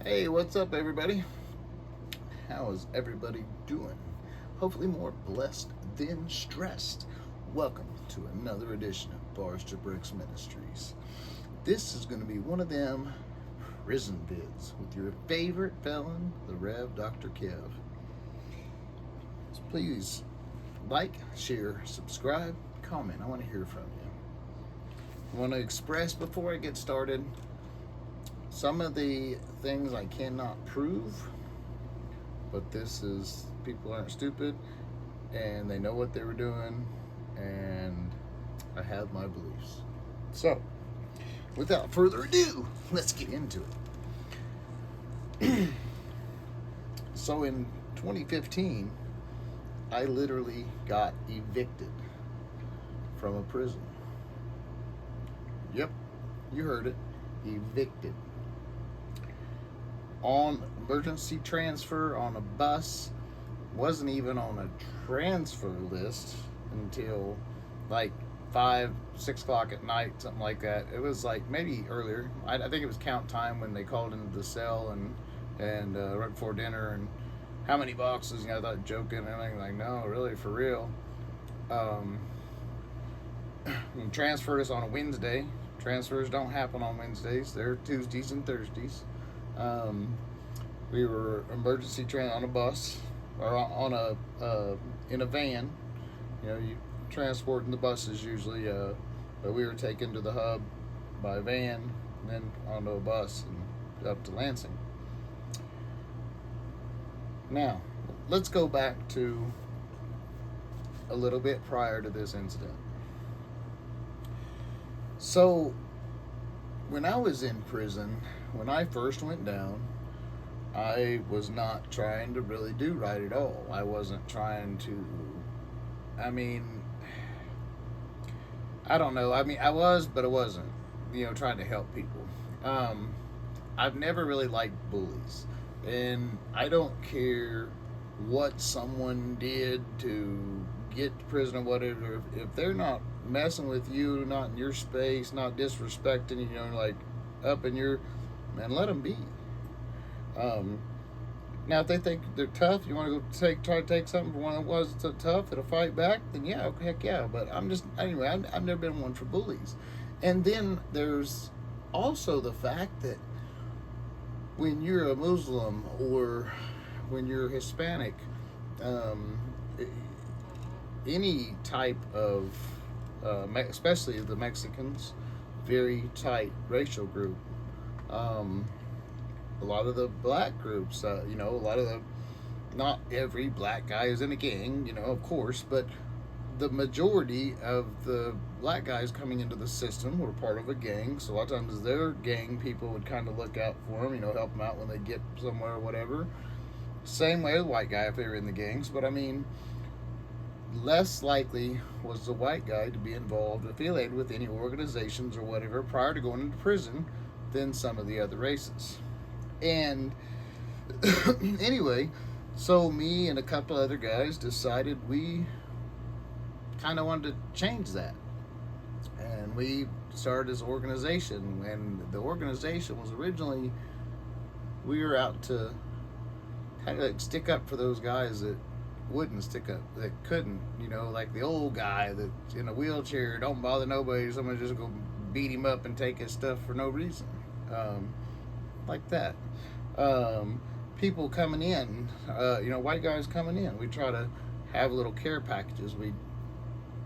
Hey, what's up, everybody? How is everybody doing? Hopefully, more blessed than stressed. Welcome to another edition of Bars to Bricks Ministries. This is going to be one of them prison vids with your favorite felon, the Rev. Dr. Kev. So please like, share, subscribe, comment. I want to hear from you. I want to express before I get started some of the things I cannot prove, but this is, people aren't stupid and they know what they were doing, and I have my beliefs. So, without further ado, let's get into it. So in 2015, I literally got evicted from a prison. Yep, you heard it, evicted. On emergency transfer on a bus. Wasn't even on a transfer list until like 5-6 o'clock at night, something like that. It was like maybe earlier. I think it was count time when they called into the cell and right before dinner, and how many boxes, I thought joking and everything, like, no, really, for real. Transfers on a Wednesday. Transfers don't happen on Wednesdays, they're Tuesdays and Thursdays. We were emergency on a bus, or on a in a van. You transporting the buses usually, but we were taken to the hub by van, and then onto a bus and up to Lansing. Now, let's go back to a little bit prior to this incident. So, when I was in prison, when I first went down, I was not trying to really do right at all. I wasn't trying to, I don't know. I was, but I wasn't, trying to help people. I've never really liked bullies. And I don't care what someone did to get to prison or whatever. If they're not messing with you, not in your space, not disrespecting you, like up in your, man, let them be. Now if they think they're tough, you want to go try to take something from one that was tough, it'll fight back, then yeah, heck yeah. But anyway, I've never been one for bullies. And then there's also the fact that when you're a Muslim or when you're Hispanic, any type of, especially the Mexicans, very tight racial group. A lot of the black groups, a lot of the, not every black guy is in a gang, of course, but the majority of the black guys coming into the system were part of a gang. So a lot of times their gang people would kind of look out for them, help them out when they get somewhere or whatever. Same way with the white guy if they were in the gangs, but less likely was the white guy to be involved, affiliated with any organizations or whatever prior to going into prison than some of the other races. And anyway, so me and a couple other guys decided we kind of wanted to change that. And we started this organization. And the organization was originally, we were out to kind of like stick up for those guys that wouldn't stick up, that couldn't, like the old guy that's in a wheelchair, don't bother nobody, someone just go beat him up and take his stuff for no reason. Like that. People coming in, white guys coming in, we try to have little care packages. We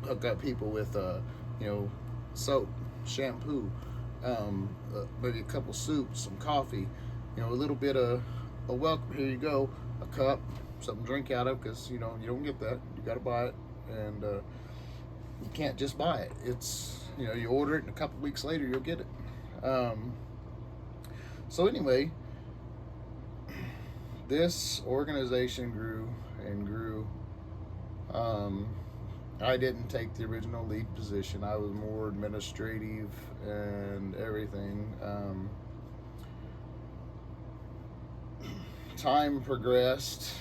hook up people with, soap, shampoo, maybe a couple soups, some coffee, a little bit of a welcome. Here you go, a cup, something to drink out of, because you don't get that. You got to buy it, and you can't just buy it. It's you order it, and a couple weeks later you'll get it. So anyway, this organization grew and grew. I didn't take the original lead position. I was more administrative and everything. Time progressed.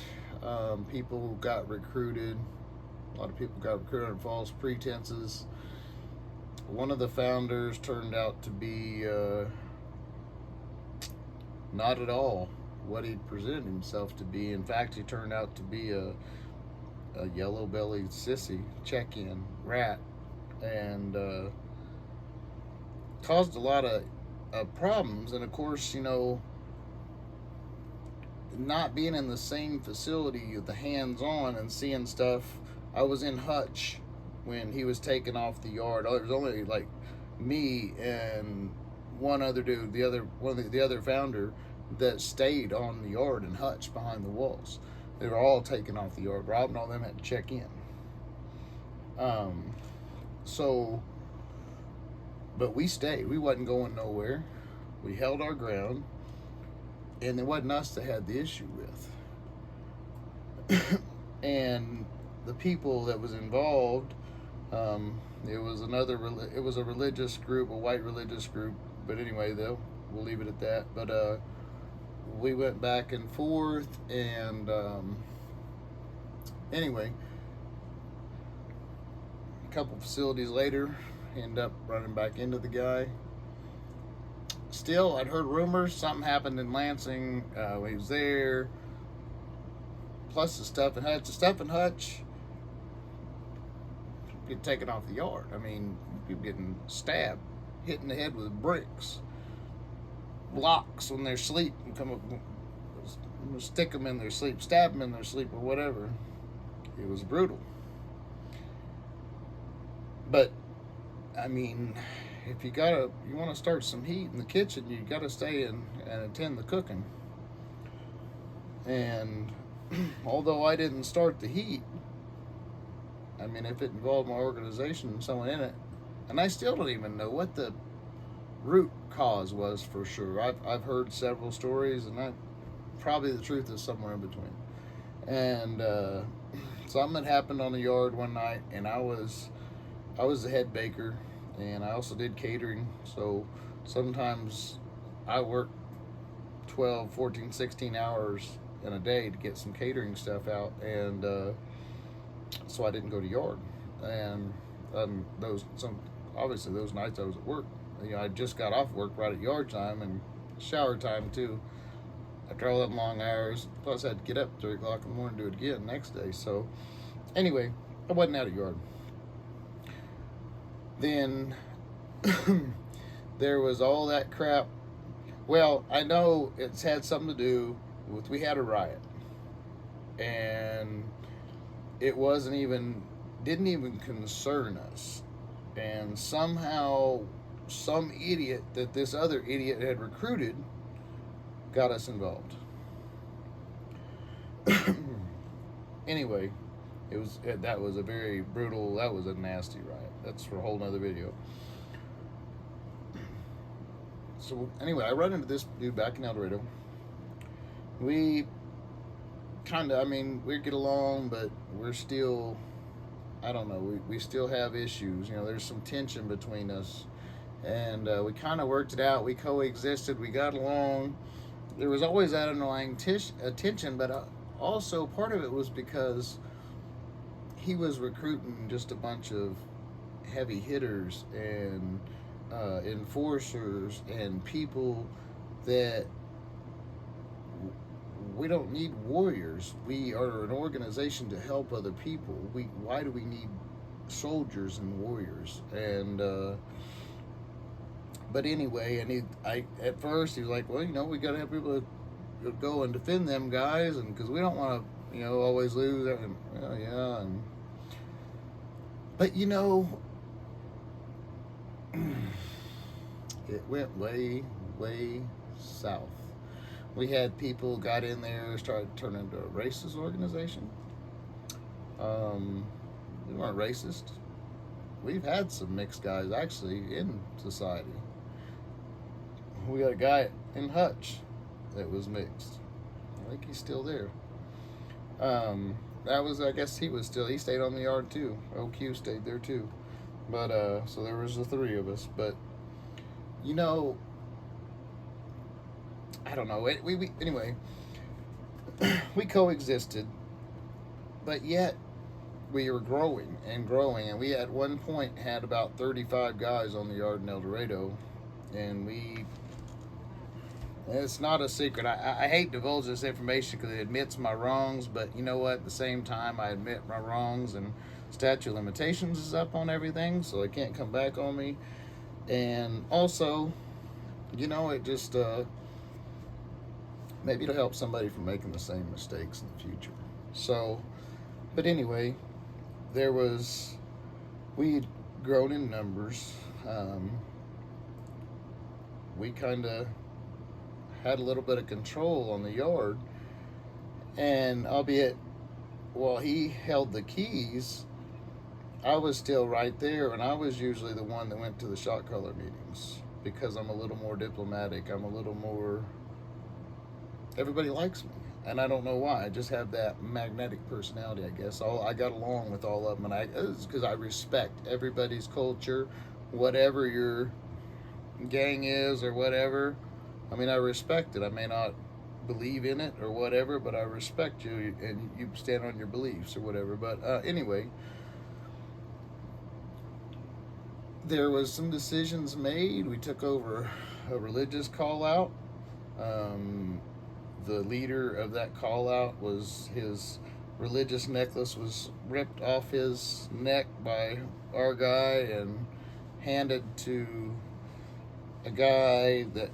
People got recruited. A lot of people got recruited on false pretenses. One of the founders turned out to be not at all what he presented himself to be. In fact, he turned out to be a yellow-bellied sissy check-in rat, and caused a lot of problems. And of course, not being in the same facility with the hands-on and seeing stuff. I was in Hutch when he was taken off the yard. There was only like me and one other dude, the other founder, that stayed on the yard in Hutch behind the walls. They were all taken off the yard. Rob and all them had to check in. So, but we stayed. We wasn't going nowhere. We held our ground, and it wasn't us that had the issue with. And the people that was involved, it was a religious group, a white religious group. But anyway, though, we'll leave it at that. But we went back and forth, and anyway, a couple facilities later, end up running back into the guy. Still, I'd heard rumors something happened in Lansing. He was there. Plus the stuff in Hutch. The stuff in Hutch get taken off the yard. I mean, people getting stabbed, hit in the head with bricks, blocks when they're asleep, and come up, stick them in their sleep, stab them in their sleep, or whatever. It was brutal. But I mean, if you want to start some heat in the kitchen, you gotta stay and attend the cooking. And although I didn't start the heat, I mean, if it involved my organization and someone in it, and I still don't even know what the root cause was for sure. I've heard several stories, and probably the truth is somewhere in between. And something had happened on the yard one night, and I was the head baker, and I also did catering. So sometimes I work 12, 14, 16 hours in a day to get some catering stuff out, and so I didn't go to yard. And obviously those nights I was at work. I just got off work right at yard time and shower time too. After all them long hours, plus I had to get up at 3 o'clock in the morning to do it again next day. So anyway, I wasn't out of yard. Then there was all that crap. Well, I know it's had something to do with, we had a riot, and it didn't even concern us. And somehow some idiot that this other idiot had recruited got us involved. Anyway, that was a very brutal, that was a nasty riot. That's for a whole nother video. So anyway, I run into this dude back in El Dorado. We we get along, but we're still, I don't know, we still have issues. There's some tension between us. And we kind of worked it out. We coexisted. We got along. There was always that underlying tension, but also part of it was because he was recruiting just a bunch of heavy hitters and enforcers and people that we don't need warriors. We are an organization to help other people. Why do we need soldiers and warriors? And but anyway, and at first he was like, well, we got to have people to go and defend them guys, and because we don't want to, always lose. And yeah, and but it went way, way south. We had people got in there, started turning into a racist organization. We weren't racist. We've had some mixed guys actually in society. We got a guy in Hutch that was mixed. I think he's still there. I guess he stayed on the yard too. OQ stayed there too. But so there was the three of us. But I don't know. Anyway, we coexisted, but yet we were growing, and we at one point had about 35 guys on the yard in El Dorado, and we It's not a secret. I hate divulging this information because it admits my wrongs, but you know what? At the same time, I admit my wrongs, and statute of limitations is up on everything, so it can't come back on me. And also, it just maybe it'll help somebody from making the same mistakes in the future. So, but anyway, we'd grown in numbers. We kind of had a little bit of control on the yard, and albeit while he held the keys, I was still right there, and I was usually the one that went to the shot caller meetings because I'm a little more diplomatic. I'm a little more. Everybody likes me, and I don't know why. I just have that magnetic personality, I guess. I got along with all of them, and it's because I respect everybody's culture, whatever your gang is or whatever. I mean, I respect it. I may not believe in it or whatever, but I respect you, and you stand on your beliefs or whatever. But anyway, there was some decisions made. We took over a religious call out. The leader of that call out was his religious necklace was ripped off his neck by our guy and handed to a guy that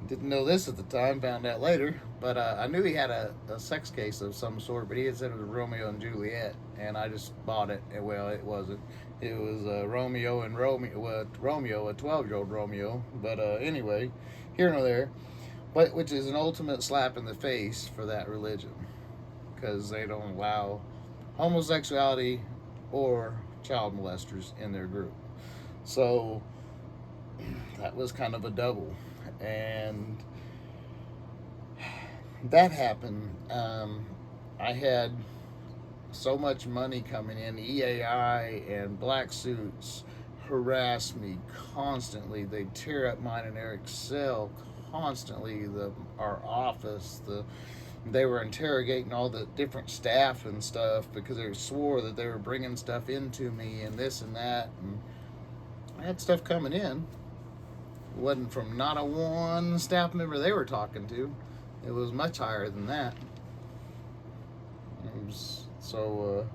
didn't know this at the time, found out later, but I knew he had a sex case of some sort, but he had said it was Romeo and Juliet, and I just bought it. And, well, it wasn't. It was Romeo and Romeo, a 12-year-old Romeo. But anyway, here nor there, but which is an ultimate slap in the face for that religion, because they don't allow homosexuality or child molesters in their group. So that was kind of a double. And that happened. I had so much money coming in. EAI and Black Suits harassed me constantly. They tear up mine and Eric's cell constantly. Our office, they were interrogating all the different staff and stuff because they swore that they were bringing stuff into me and this and that. And I had stuff coming in. It wasn't from not a one staff member they were talking to. It was much higher than that. It was so,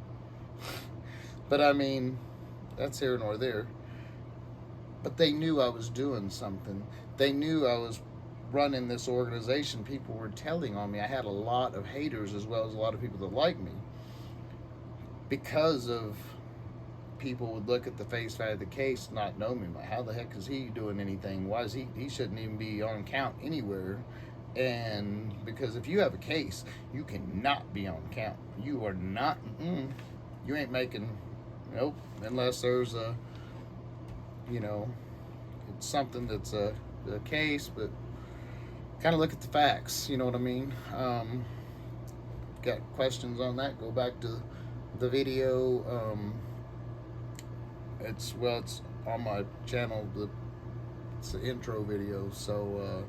but I mean, that's here nor there. But they knew I was doing something. They knew I was running this organization. People were telling on me. I had a lot of haters as well as a lot of people that liked me because of people would look at the face value of the case, not know me. How the heck is he doing anything? Why is he shouldn't even be on count anywhere. And because if you have a case, you cannot be on count. You are not, you ain't making, nope, unless there's it's something that's a case, but kind of look at the facts, you know what I mean? Got questions on that, go back to the video. It's on my channel, it's the intro video, so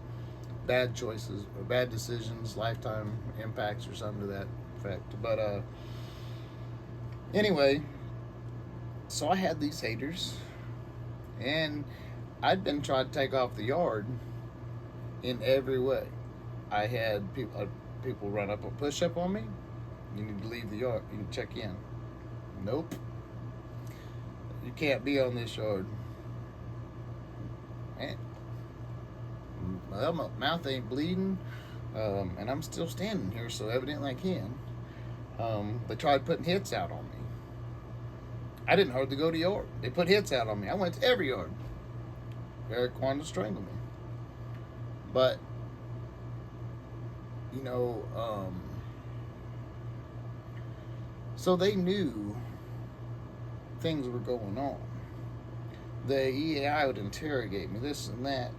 bad choices or bad decisions, lifetime impacts or something to that effect. But anyway, so I had these haters, and I'd been trying to take off the yard in every way. I had people run up and push up on me. You need to leave the yard. You need to check in. Nope. You can't be on this yard. Man. Well, my mouth ain't bleeding, and I'm still standing here, so evidently I can. They tried putting hits out on me. I didn't hardly go to yard. They put hits out on me. I went to every yard. Eric wanted to strangle me. But, so they knew things were going on. The EAI would interrogate me, this and that.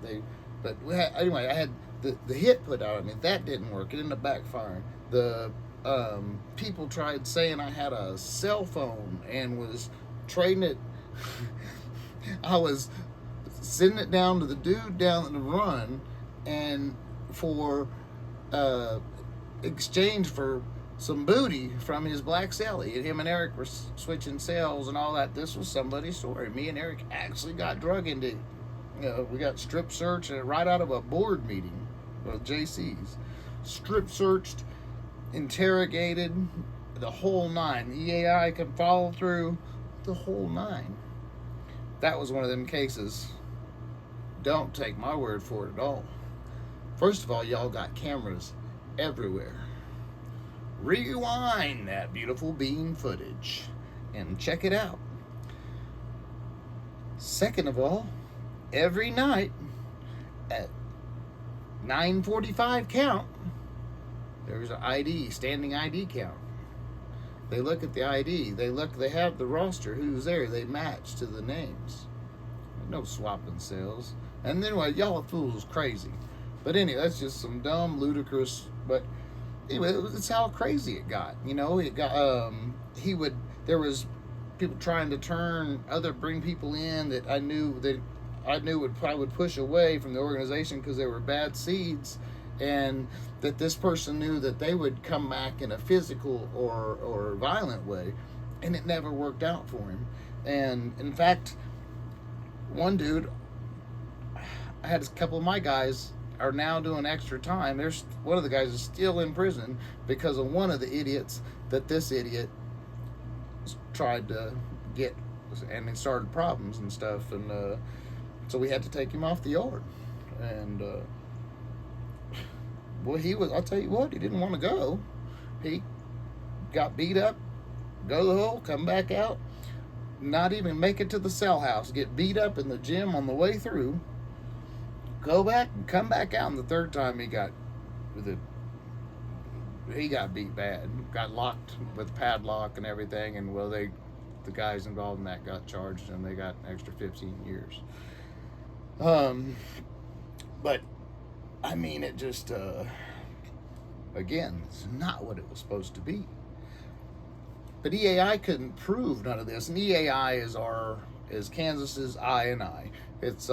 Anyway, I had the hit put out on me. That didn't work. It ended up backfiring. The people tried saying I had a cell phone and was trading it. I was sending it down to the dude down the run, and for exchange for some booty from his black cellie. And him and Eric were switching cells and all that. This was somebody's story. Me and Eric actually got drug into We got strip searched right out of a board meeting with JC's. Strip searched, interrogated, the whole nine. The EAI can follow through the whole nine. That was one of them cases. Don't take my word for it at all. First of all, y'all got cameras everywhere. Rewind that beautiful bean footage and check it out. Second of all, every night at 9:45 count, there's an ID, standing ID count. They look at the ID. They have the roster. Who's there? They match to the names. No swapping cells. And then y'all fools crazy. But anyway, that's just some dumb, ludicrous. But anyway, it's how crazy it got. It got. There was people trying to bring people in that I knew would probably push away from the organization because they were bad seeds, and that this person knew that they would come back in a physical or violent way, and it never worked out for him. And in fact, one dude, I had a couple of my guys are now doing extra time. There's one of the guys is still in prison because of one of the idiots that this idiot tried to get, and it started problems and stuff, and so we had to take him off the yard. And I'll tell you what, he didn't want to go. He got beat up, go to the hole, come back out, not even make it to the cell house, get beat up in the gym on the way through, go back and come back out. And the third time he got beat bad, got locked with padlock and everything, and the guys involved in that got charged, and they got an extra 15 years. But I mean, it just again, it's not what it was supposed to be. But EAI couldn't prove none of this, and EAI is Kansas's I&I. It's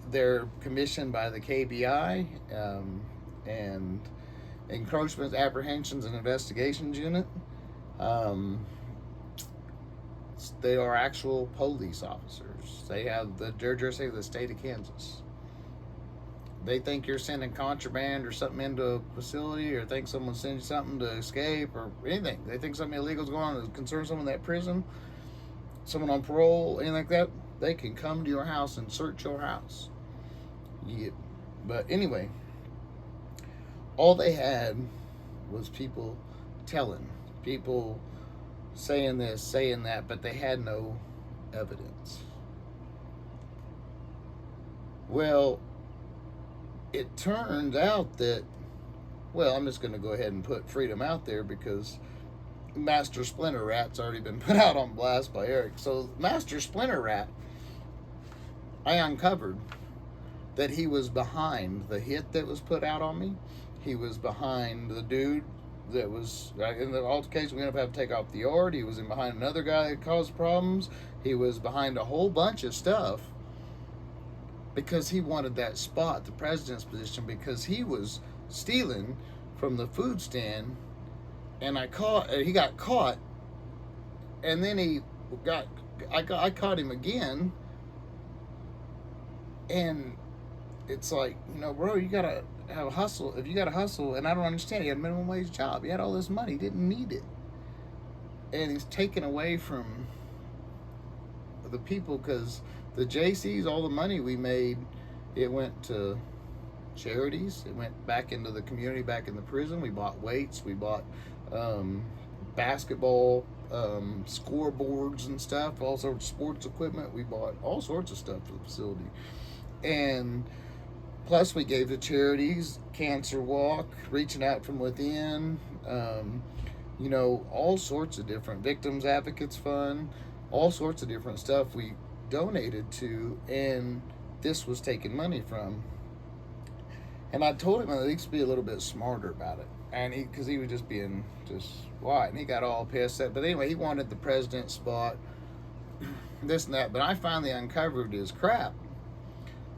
they're commissioned by the KBI and Encroachment Apprehensions and Investigations Unit. They are actual police officers. They're jurisdiction of the state of Kansas. They think you're sending contraband or something into a facility, or think someone's sending you something to escape, or anything. They think something illegal is going on that concerns someone in that prison, someone on parole, anything like that. They can come to your house and search your house. Yeah. But anyway, all they had was people saying this, saying that, but they had no evidence. Well, it turned out that, I'm just going to go ahead and put Freedom out there because Master Splinter Rat's already been put out on blast by Eric. So Master Splinter Rat, I uncovered that he was behind the hit that was put out on me. He was behind the dude that was in the altercation. We ended up having to take off the yard. He was in behind another guy that caused problems. He was behind a whole bunch of stuff because he wanted that spot, the president's position, because he was stealing from the food stand, and he got caught, and then I caught him again, and it's like, bro, you gotta have a hustle. If you got a hustle, and I don't understand, he had a minimum wage job, he had all this money, he didn't need it, and he's taken away from the people, because the JCs, all the money we made, it went to charities, it went back into the community, back in the prison. We bought weights, we bought basketball scoreboards and stuff, all sorts of sports equipment. We bought all sorts of stuff for the facility, and plus we gave to charities, Cancer Walk, Reaching Out from Within, all sorts of different Victims Advocates Fund, all sorts of different stuff we donated to, and this was taking money from. And I told him at least be a little bit smarter about it, and because he was just being white, and he got all pissed at. But anyway, he wanted the president spot, this and that. But I finally uncovered his crap,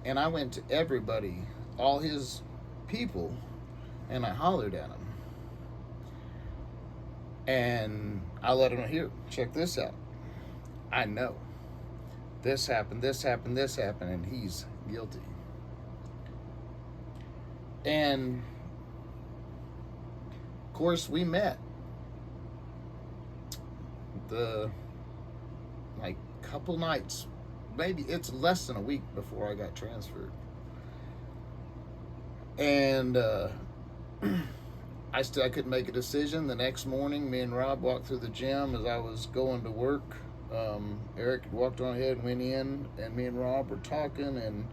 and I went to everybody, all his people, and I hollered at him, and I let him know, here, check this out. I know this happened, this happened, this happened, and he's guilty. And of course, we met the like couple nights, maybe it's less than a week before I got transferred. And I couldn't make a decision. The next morning, me and Rob walked through the gym as I was going to work. Eric walked on ahead and went in, and me and Rob were talking, and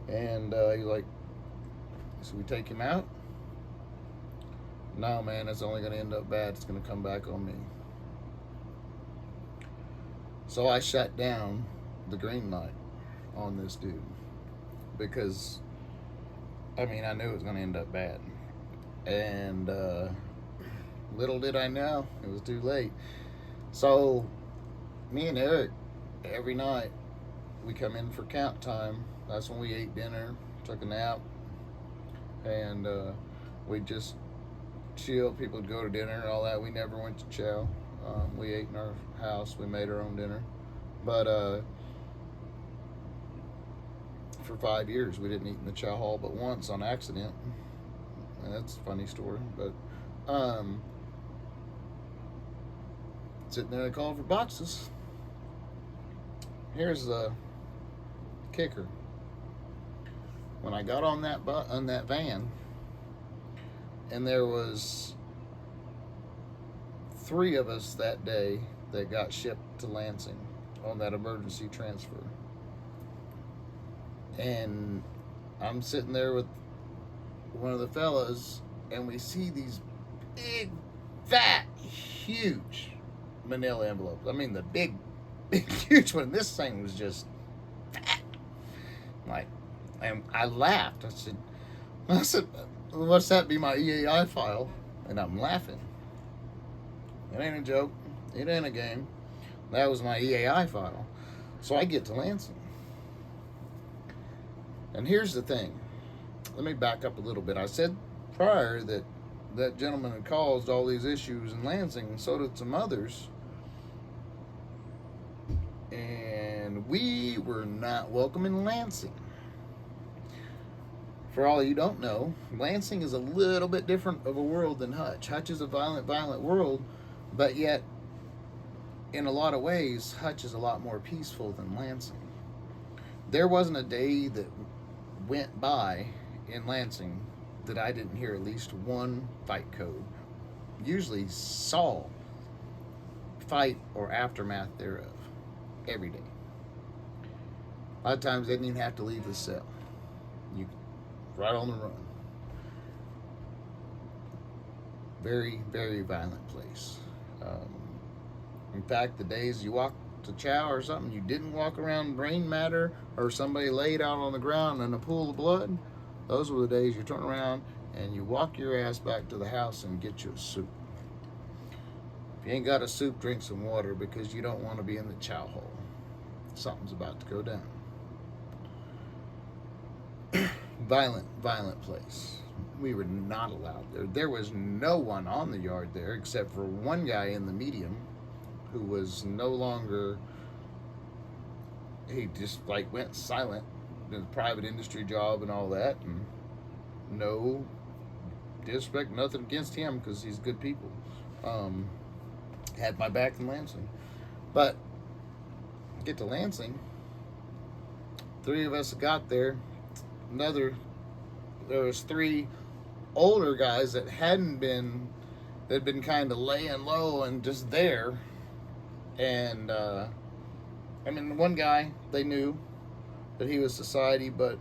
he's like, "So we take him out?" No, man, it's only going to end up bad. It's going to come back on me. So I shut down the green light on this dude because, I mean, I knew it was going to end up bad. And little did I know, it was too late. So me and Eric, every night, we come in for count time. That's when we ate dinner, took a nap, and we just chill. People would go to dinner and all that. We never went to chow. We ate in our house. We made our own dinner. But for 5 years, we didn't eat in the chow hall but once on accident. And that's a funny story. But sitting there, they called for boxes. Here's the kicker. When I got on that van, and there was 3 of us that day that got shipped to Lansing on that emergency transfer. And I'm sitting there with one of the fellas, and we see these big, fat, huge manila envelopes. I mean, the big, huge one. This thing was just fat. Like, and I laughed. I said, "What's that? Be my EAI file?" And I'm laughing. It ain't a joke. It ain't a game. That was my EAI file. So I get to Lansing. And here's the thing. Let me back up a little bit. I said prior that that gentleman had caused all these issues in Lansing, and so did some others. And we were not welcome in Lansing. For all you don't know, Lansing is a little bit different of a world than Hutch. Hutch is a violent world, but yet, in a lot of ways, Hutch is a lot more peaceful than Lansing. There wasn't a day that went by in Lansing that I didn't hear at least one fight code. Usually saw fight or aftermath thereof every day. A lot of times they didn't even have to leave the cell. You right on the run. Very, very violent place. In fact, the days you walk to chow or something, you didn't walk around brain matter or somebody laid out on the ground in a pool of blood, those were the days you turn around and you walk your ass back to the house and get you a soup. If you ain't got a soup, drink some water, because you don't want to be in the chow hole. Something's about to go down. Violent place. We were not allowed there. There was no one on the yard there except for one guy in the medium who was no longer, he just like went silent in a private industry job and all that, and no disrespect, nothing against him because he's good people. Had my back in Lansing. But get to Lansing, 3 of us got there. There was 3 older guys that had been kind of laying low and just there. And I mean, one guy, they knew that he was society, but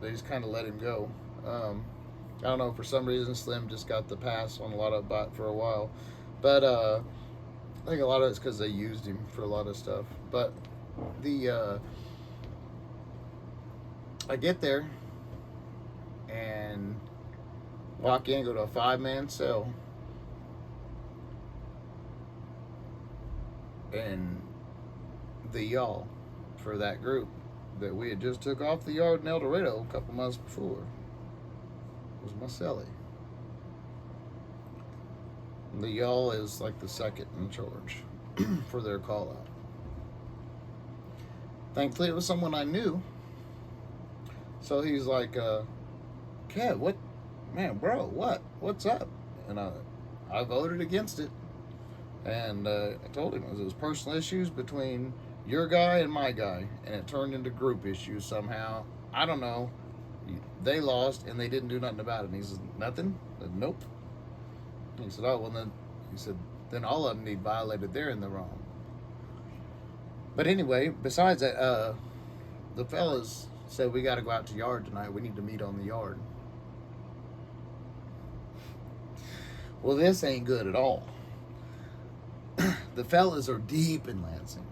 they just kind of let him go. I don't know, for some reason Slim just got the pass on a lot of for a while, but I think a lot of it's because they used him for a lot of stuff. But I get there and walk in, go to a 5-man cell, and the y'all for that group that we had just took off the yard in El Dorado a couple months before was my cellie. The y'all is like the second in charge for their call out. Thankfully, it was someone I knew. So he's like, Kev, what, man, bro, what's up? And I voted against it. And I told him it was personal issues between your guy and my guy, and it turned into group issues somehow. I don't know. They lost, and they didn't do nothing about it. And he said, nothing? I said, nope. And he said, oh, well, then, he said, then all of them need violated. They're in the wrong. But anyway, besides that, the fellas said, we got to go out to yard tonight. We need to meet on the yard. Well, this ain't good at all. The fellas are deep in Lansing.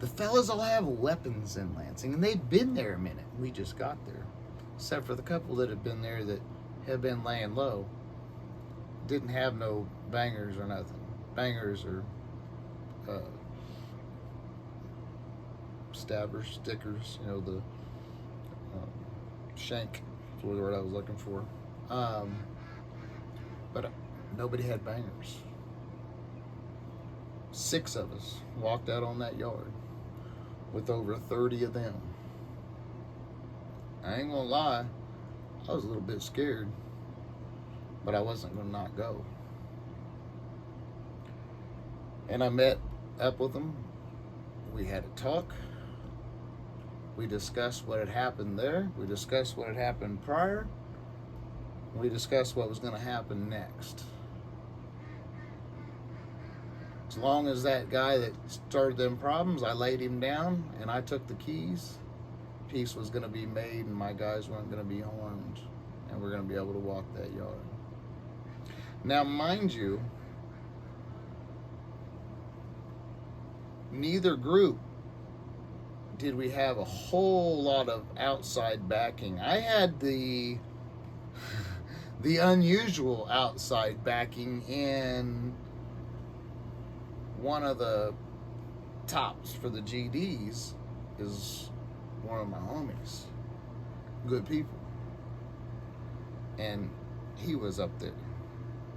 The fellas all have weapons in Lansing, and they've been there a minute. We just got there. Except for the couple that have been there that have been laying low. Didn't have no bangers or nothing. Bangers or stabbers, stickers, you know, the shank is the word I was looking for. But nobody had bangers. 6 of us walked out on that yard with over 30 of them. I ain't gonna lie, I was a little bit scared, but I wasn't gonna not go. And I met up with them. We had a talk. We discussed what had happened there. We discussed what had happened prior. We discussed what was going to happen next. As long as that guy that started them problems, I laid him down and I took the keys, peace was going to be made and my guys weren't going to be harmed and we're going to be able to walk that yard. Now, mind you, neither group did we have a whole lot of outside backing. I had the unusual outside backing in one of the tops for the GDs is one of my homies. Good people. And he was up there.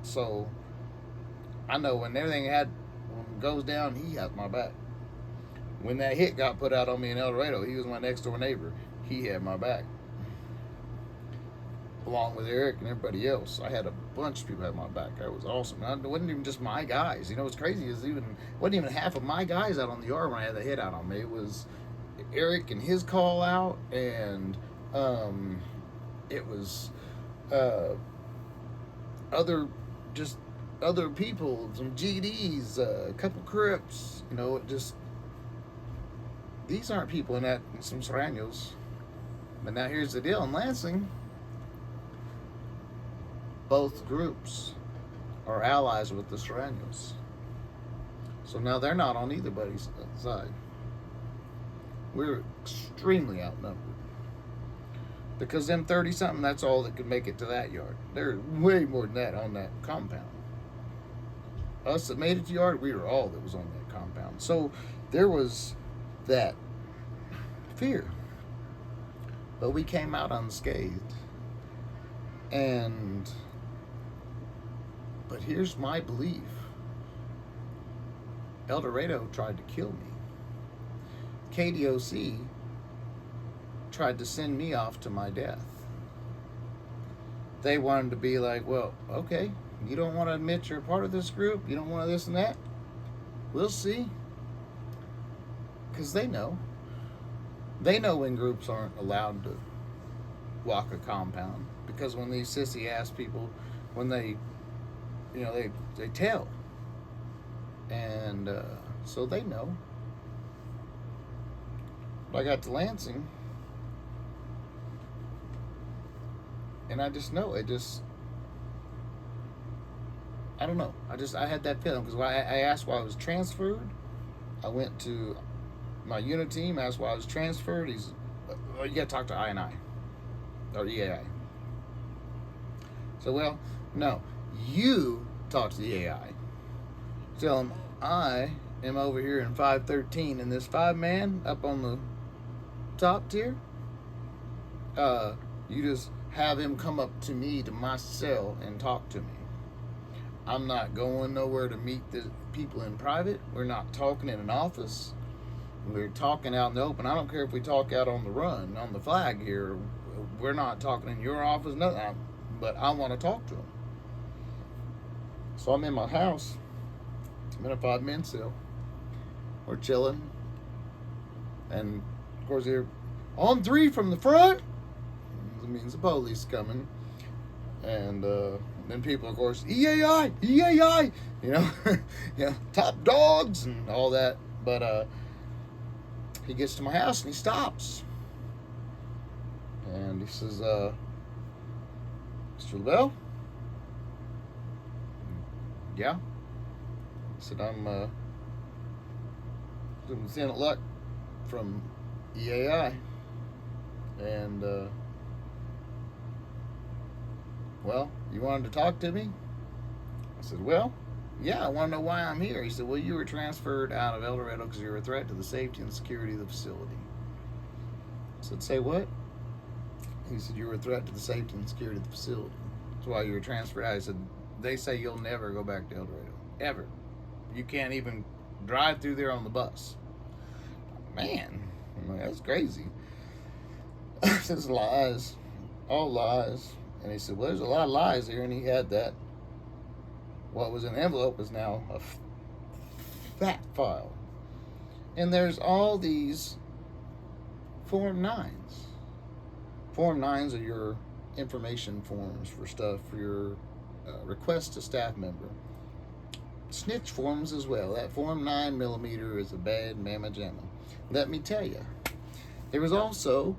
So I know when everything goes down, he has my back. When that hit got put out on me in El Dorado, he was my next door neighbor. He had my back. Along with Eric and everybody else. I had a bunch of people had my back. That was awesome. It wasn't even just my guys. You know what's crazy is it wasn't even half of my guys out on the yard when I had the hit out on me. It was Eric and his call out, and it was other people, some GDs, a couple Crips. You know, it just, these aren't people in some Serranos. But now here's the deal in Lansing. Both groups are allies with the Serranos. So now they're not on either buddy's side. We're extremely outnumbered. Because them 30-something, that's all that could make it to that yard. There's way more than that on that compound. Us that made it to the yard, we were all that was on that compound. So there was that fear. But we came out unscathed. But here's my belief. El Dorado tried to kill me. KDOC tried to send me off to my death. They wanted to be like, well, okay, you don't want to admit you're a part of this group? You don't want to this and that? We'll see. Because they know. They know when groups aren't allowed to walk a compound. Because when these sissy-ass people, when they tell. And so they know. But I got to Lansing, and I just know, I don't know. I had that feeling, because I asked why I was transferred. I went to my unit team, asked why I was transferred. He's, you got to talk to I&I, or EAI. So, well, no. You talk to the EAI. Tell them I am over here in 513, and this 5-man up on the top tier, you just have him come up to me, to my cell, and talk to me. I'm not going nowhere to meet the people in private. We're not talking in an office. We're talking out in the open. I don't care if we talk out on the run, on the flag here. We're not talking in your office, nothing. But I want to talk to him. So I'm in my house. I'm in a 5-man cell. We're chilling. And, of course, they're on 3 from the front. It means the police coming. And then people, of course, EAI, EAI, you know, yeah, top dogs and all that. But he gets to my house and he stops. And he says, Mr. LaBelle? Yeah? I said, I'm Lieutenant Luck from EAI. And, well, you wanted to talk to me? I said, well, yeah, I want to know why I'm here. He said, well, you were transferred out of El Dorado because you were a threat to the safety and security of the facility. I said, say what? He said, you were a threat to the safety and security of the facility. That's why you were transferred out. He said, they say you'll never go back to El Dorado. Ever. You can't even drive through there on the bus. Man, I'm like, that's crazy. Says lies. All lies. And he said, well, there's a lot of lies here. And he had that. What was in the envelope is now a fat file. And there's all these Form 9s. Form 9s are your information forms for stuff, for your request to staff member. Snitch forms as well. That Form 9mm is a bad mamma jamma. Let me tell you. There was also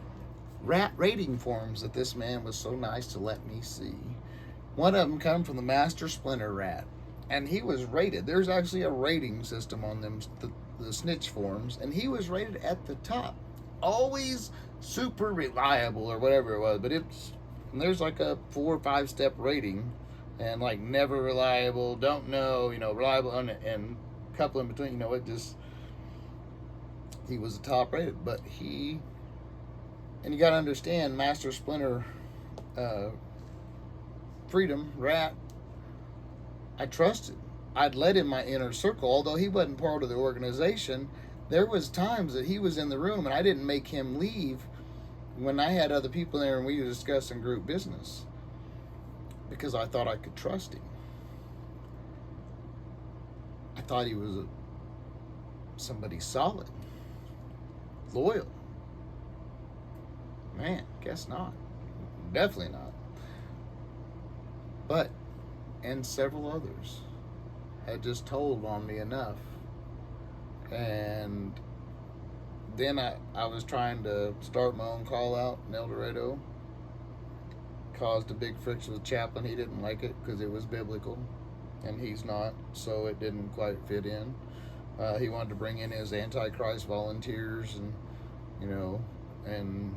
rat rating forms that this man was so nice to let me see. One of them come from the Master Splinter Rat, and he was rated. There's actually a rating system on them, the snitch forms, and he was rated at the top. Always super reliable or whatever it was, but there's like a 4 or 5 step rating, and like never reliable, don't know, reliable, and a couple in between, he was the top rated, but and you got to understand, Master Splinter Freedom Rat, I trusted. I'd let in my inner circle, although he wasn't part of the organization. There was times that he was in the room and I didn't make him leave when I had other people there and we were discussing group business, because I thought I could trust him. I thought he was somebody solid, loyal. Man, guess not. Definitely not. But, and several others had just told on me enough. And then I was trying to start my own call out in El Dorado. Caused a big friction with Chaplain. He didn't like it because it was biblical, and he's not, so it didn't quite fit in. He wanted to bring in his Antichrist volunteers, and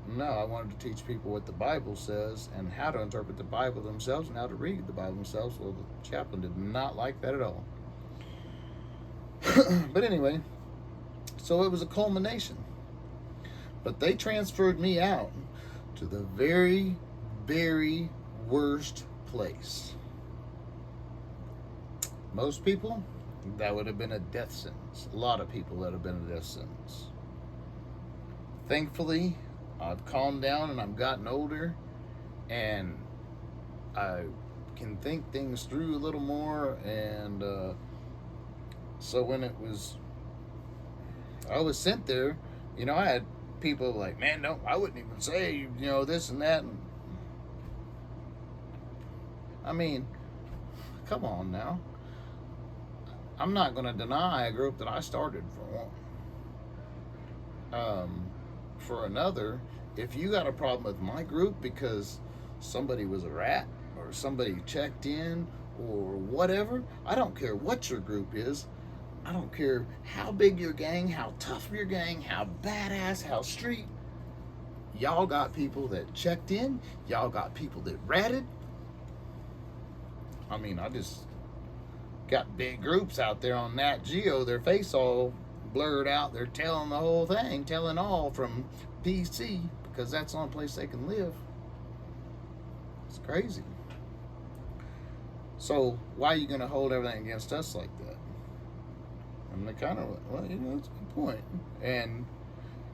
no, I wanted to teach people what the Bible says and how to interpret the Bible themselves and how to read the Bible themselves. Well, the chaplain did not like that at all. But anyway, so it was a culmination. But they transferred me out to the very, very worst place. Most people, that would have been a death sentence. A lot of people, that would have been a death sentence. Thankfully, I've calmed down and I've gotten older, and I can think things through a little more. And so when I was sent there, I had people like, man, no, I wouldn't even say, this and that. And, I mean, come on now. I'm not going to deny a group that I started for one. For another, if you got a problem with my group because somebody was a rat or somebody checked in or whatever, I don't care what your group is. I don't care how big your gang, how tough your gang, how badass, how street. Y'all got people that checked in. Y'all got people that ratted. I mean, I just got big groups out there on Nat Geo, their face all blurred out. They're telling the whole thing, telling all from PC, because that's the only place they can live. It's crazy. So why are you going to hold everything against us like that? And they kind of, well, that's a good point. And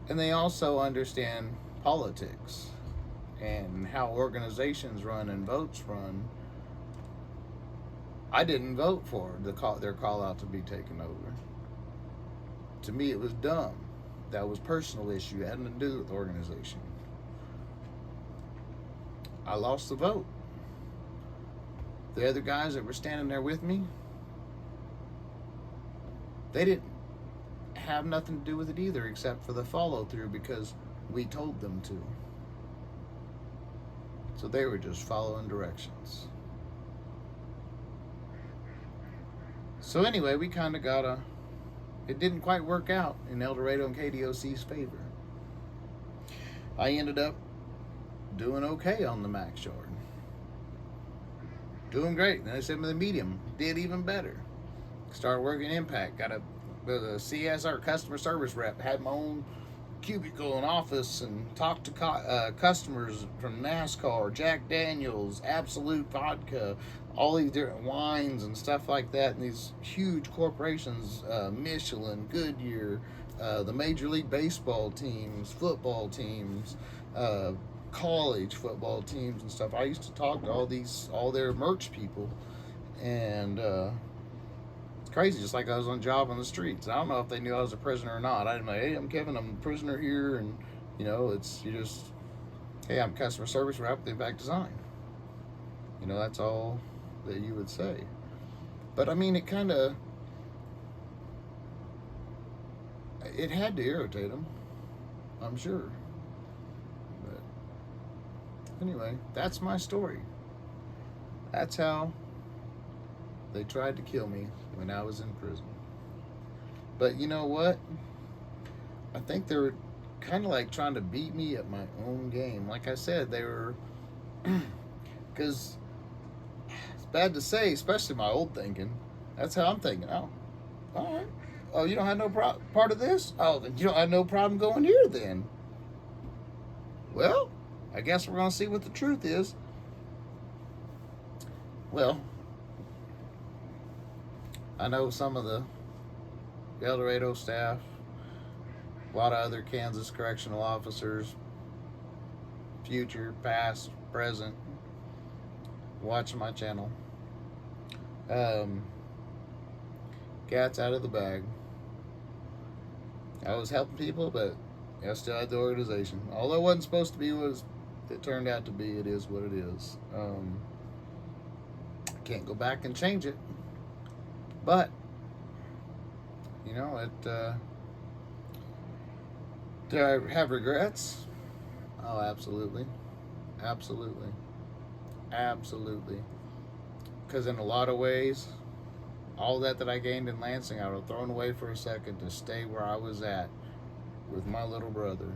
they also understand politics and how organizations run and votes run. I didn't vote for their call out to be taken over. To me, it was dumb. That was personal issue. It had nothing to do with the organization. I lost the vote. The other guys that were standing there with me, they didn't have nothing to do with it either, except for the follow through because we told them to. So they were just following directions. So anyway, we kind of it didn't quite work out in El Dorado and KDOC's favor. I ended up doing okay on the max yard. Doing great. Then I said with the medium, did even better. Started working Impact. Got a CSR, customer service rep. Had my own cubicle and office and talked to customers from NASCAR, Jack Daniels, Absolute Vodka, all these different wines and stuff like that. And these huge corporations, Michelin, Goodyear, the Major League Baseball teams, football teams, college football teams and stuff. I used to talk to all their merch people, and it's crazy. Just like I was on job on the streets. I don't know if they knew I was a prisoner or not. I didn't know, hey, I'm Kevin, I'm a prisoner here, and hey, I'm customer service rep with Impact Design. That's all that you would say. But I mean, it had to irritate them, I'm sure. Anyway, that's my story. That's how they tried to kill me when I was in prison. But you know what? I think they were kind of like trying to beat me at my own game. Like I said, they were... Because it's bad to say, especially my old thinking. That's how I'm thinking. Oh, all right. Oh, you don't have no part of this? Oh, then you don't have no problem going here then. Well, I guess we're going to see what the truth is. Well, I know some of the El Dorado staff, a lot of other Kansas correctional officers, future, past, present, watching my channel. Cat's out of the bag. I was helping people, but I still had the organization. Although it wasn't supposed to be what it turned out to be, it is what it is. Can't go back and change it. But, do I have regrets? Oh, absolutely. Absolutely. Absolutely. Because in a lot of ways, all that I gained in Lansing, I would have thrown away for a second to stay where I was at with my little brother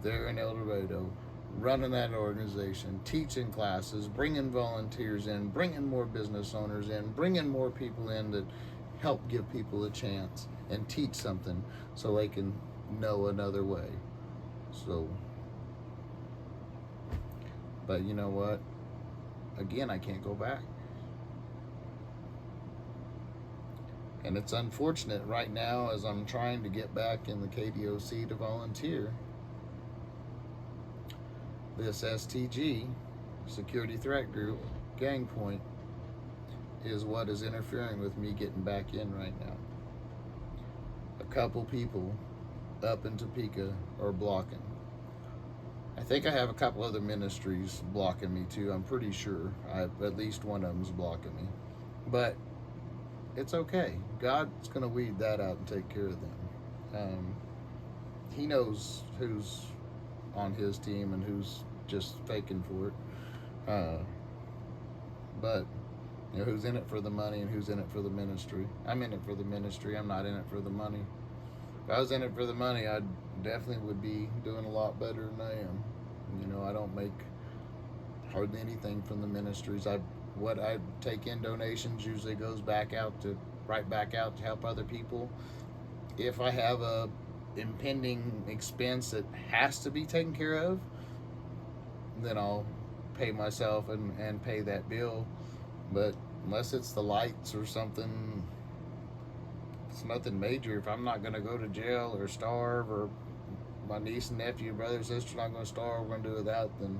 there in El Dorado, running that organization, teaching classes, bringing volunteers in, bringing more business owners in, bringing more people in that help give people a chance and teach something so they can know another way. So, but you know what? Again, I can't go back. And it's unfortunate right now as I'm trying to get back in the KDOC to volunteer. This STG, Security Threat Group, Gang Point, is what is interfering with me getting back in right now. A couple people up in Topeka are blocking. I think I have a couple other ministries blocking me too. I'm pretty sure. At least one of them's blocking me. But it's okay. God's going to weed that out and take care of them. He knows who's on his team and who's just faking for it. But who's in it for the money and who's in it for the ministry. I'm in it for the ministry. I'm not in it for the money. If I was in it for the money, I definitely would be doing a lot better than I am. I don't make hardly anything from the ministries. What I take in donations usually goes right back out to help other people. If I have a impending expense that has to be taken care of, then I'll pay myself and pay that bill. But unless it's the lights or something It's nothing major. If I'm not going to go to jail or starve, or my niece and nephew, brother, sister not going to starve, we're going to do without, then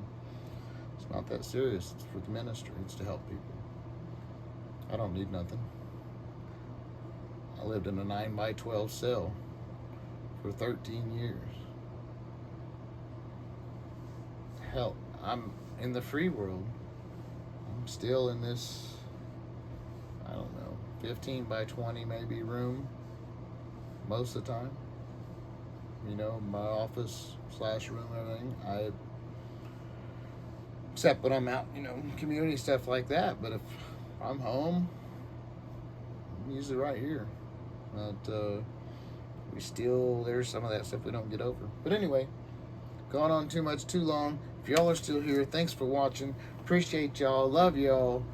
it's not that serious. It's for the ministry. It's to help people. I don't need nothing. I lived in a 9x12 cell for 13 years. Hell, I'm in the free world. I'm still in this, I don't know, 15x20 maybe room most of the time. You know, my office / room, everything. Except when I'm out, you know, community stuff like that. But if I'm home, I'm usually right here. But there's some of that stuff we don't get over. But anyway, gone on too much, too long. If y'all are still here, thanks for watching. Appreciate y'all. Love y'all.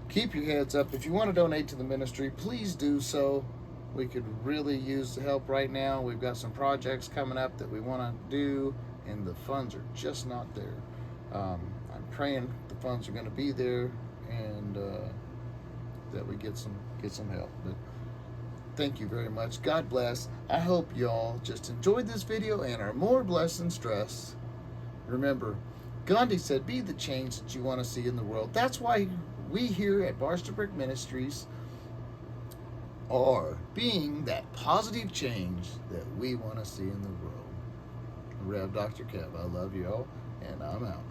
Keep your heads up. If you want to donate to the ministry, please do so. We could really use the help right now. We've got some projects coming up that we want to do, and the funds are just not there. I'm praying the funds are going to be there, and that we get some help. But thank you very much. God bless. I hope y'all just enjoyed this video and are more blessed than stressed. Remember, Gandhi said, be the change that you want to see in the world. That's why we here at Barstow Brick Ministries are being that positive change that we want to see in the world. Rev Dr. Kev, I love you all, and I'm out.